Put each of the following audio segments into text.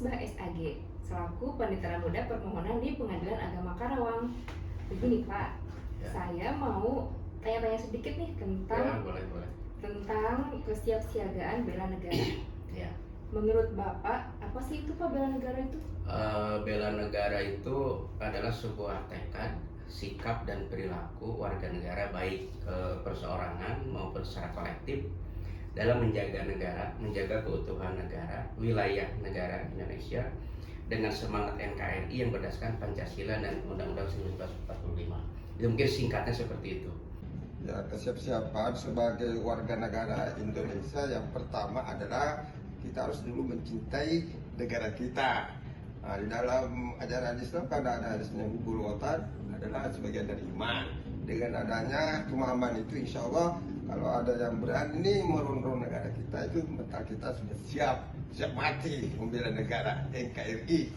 Musbah SAG selaku Panitera Muda Permohonan di Pengadilan Agama Karawang. Begini Pak, saya mau tanya-tanya sedikit nih tentang tentang kesiapsiagaan bela negara. Ya. Menurut Bapak, apa sih itu Pak bela negara itu? Bela negara itu adalah sebuah tekad, sikap dan perilaku warga negara baik perseorangan maupun secara kolektif dalam menjaga negara, menjaga keutuhan negara, wilayah negara Indonesia dengan semangat NKRI yang berdasarkan Pancasila dan Undang-Undang 1945. Itu mungkin singkatnya seperti itu. Ya, kesiapsiagaan sebagai warga negara Indonesia yang pertama adalah kita harus dulu mencintai negara kita. Nah, di dalam ajaran Islam kan ada hadisnya hubul watan adalah sebagian dari iman. Dengan adanya pemahaman itu, insya Allah kalau ada yang berani merongrong negara kita, itu mental kita sudah siap mati membela negara NKRI.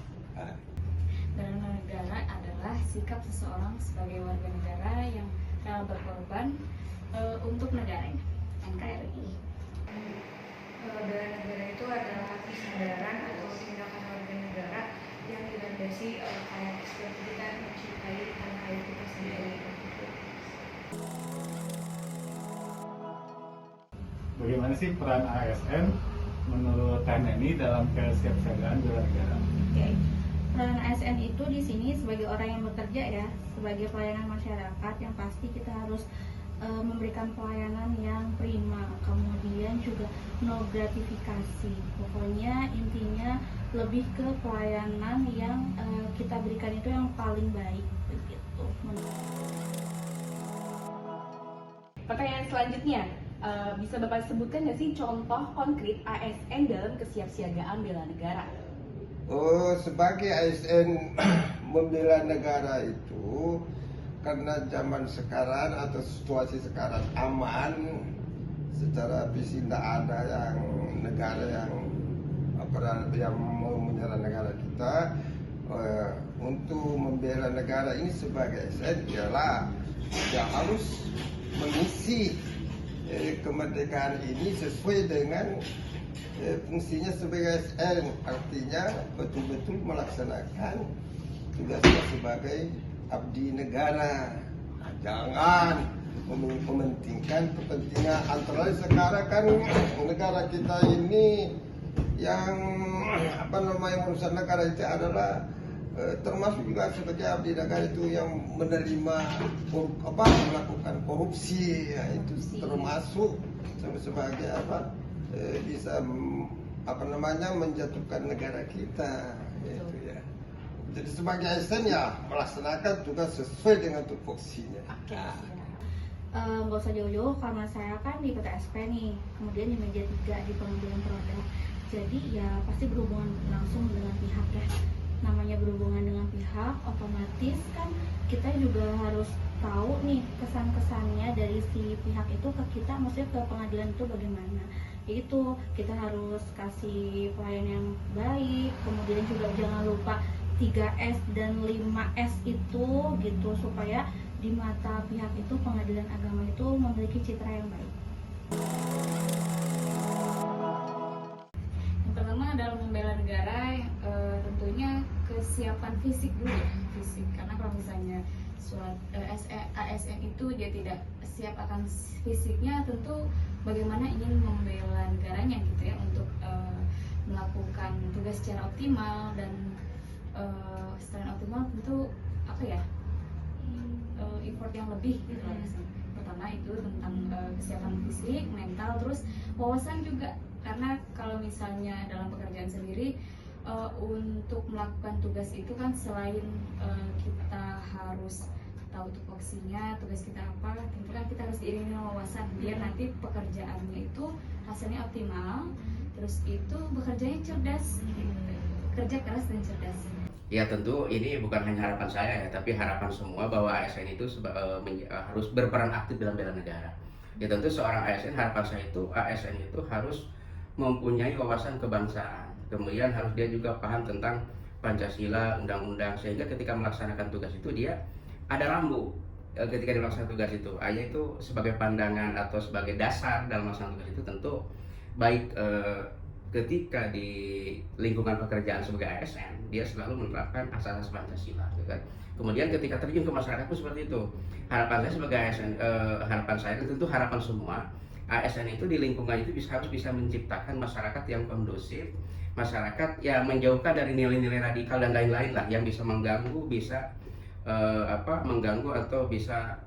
Bela negara adalah sikap seseorang sebagai warga negara yang rela berkorban untuk negaranya, NKRI. Bela negara itu adalah kesadaran atau tindakan warga negara yang dilandasi kayak seperti kita mencintai tanah air kita sendiri. Bagaimana sih peran ASN menurut TNI dalam kesiapsiagaan bela negara? Oke. Peran ASN itu di sini sebagai orang yang bekerja ya, sebagai pelayanan masyarakat yang pasti kita harus memberikan pelayanan yang prima, kemudian juga no gratifikasi. Pokoknya intinya lebih ke pelayanan yang kita berikan itu yang paling baik begitu. Pertanyaan selanjutnya, bisa Bapak sebutkan nggak sih contoh konkret ASN dalam kesiapsiagaan bela negara? Sebagai ASN membela negara itu karena zaman sekarang atau situasi sekarang aman, secara visi tidak ada yang negara yang mau menyerang negara kita. Untuk membela negara ini sebagai ASN ialah yang harus mengisi kemerdekaan ini sesuai dengan fungsinya sebagai ASN, artinya betul-betul melaksanakan tugasnya sebagai abdi negara. Jangan mementingkan kepentingan antara lain. Sekarang kan negara kita ini yang merusak negara itu adalah termasuk juga sebagai abdi negara itu yang menerima melakukan korupsi, ya, itu termasuk sebagai bisa menjatuhkan negara kita, gitu ya. Jadi sebagai ASN ya melaksanakan tugas sesuai dengan tupoksinya. Nggak usah jauh-jauh karena saya kan di PTSP nih, kemudian di meja 3 di pengadilan Roda. Jadi ya pasti berhubungan langsung dengan pihak ya. Namanya berhubungan dengan pihak, otomatis kan kita juga harus tahu nih kesan-kesannya dari si pihak itu ke kita, maksudnya ke pengadilan itu bagaimana. Itu kita harus kasih pelayanan yang baik, kemudian juga jangan lupa 3S dan 5S itu gitu, supaya di mata pihak itu pengadilan agama itu memiliki citra yang baik. Yang pertama dalam membela negara tentunya kesiapan fisik dulu ya, fisik. Karena kalau misalnya ASN itu dia tidak siap akan fisiknya, tentu bagaimana ingin membela negaranya gitu ya, untuk melakukan tugas secara optimal. Dan selain optimal tentu effort yang lebih gitu lah. Pertama itu tentang kesiapan fisik, mental, terus wawasan juga. Karena kalau misalnya dalam pekerjaan sendiri untuk melakukan tugas itu kan selain kita harus tahu tupoksinya, tugas kita apa, tentu kan kita harus diiringi wawasan biar nanti pekerjaannya itu hasilnya optimal, terus itu bekerjanya cerdas, kerja keras dan cerdas. Ya tentu ini bukan hanya harapan saya ya, tapi harapan semua bahwa ASN itu harus berperan aktif dalam bela negara. Ya tentu seorang ASN, harapan saya itu ASN itu harus mempunyai wawasan kebangsaan, kemudian harus dia juga paham tentang Pancasila, undang-undang, sehingga ketika melaksanakan tugas itu dia ada rambu ketika dilaksanakan tugas itu. Yaitu sebagai pandangan atau sebagai dasar dalam melaksanakan tugas itu tentu baik ketika di lingkungan pekerjaan sebagai ASN dia selalu menerapkan asas-asas Pancasila, gitu kan. Kemudian ketika terjun ke masyarakat pun seperti itu. Harapan saya sebagai ASN, harapan saya dan tentu harapan semua ASN itu di lingkungan itu harus bisa menciptakan masyarakat yang kondusif, masyarakat yang menjauhkan dari nilai-nilai radikal dan lain-lain lah yang bisa mengganggu, mengganggu atau bisa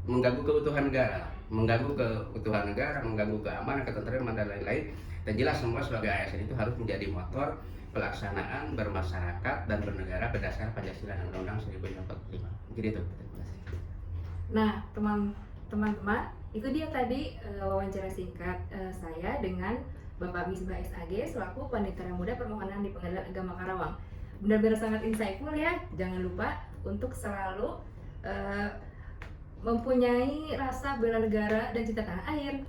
mengganggu keutuhan negara, mengganggu keamanan, ketentraman dan lain-lain. Dan jelas semua sebagai ASN itu harus menjadi motor pelaksanaan bermasyarakat dan bernegara berdasarkan Pancasila dan Undang-Undang 1945. Jadi itu. Nah, teman-teman, itu dia tadi wawancara singkat saya dengan Bapak Misbah SAG selaku Panitera Muda Permohonan di Pengadilan Agama Karawang. Benar-benar sangat insightful ya. Jangan lupa untuk selalu mempunyai rasa bela negara dan cinta tanah air.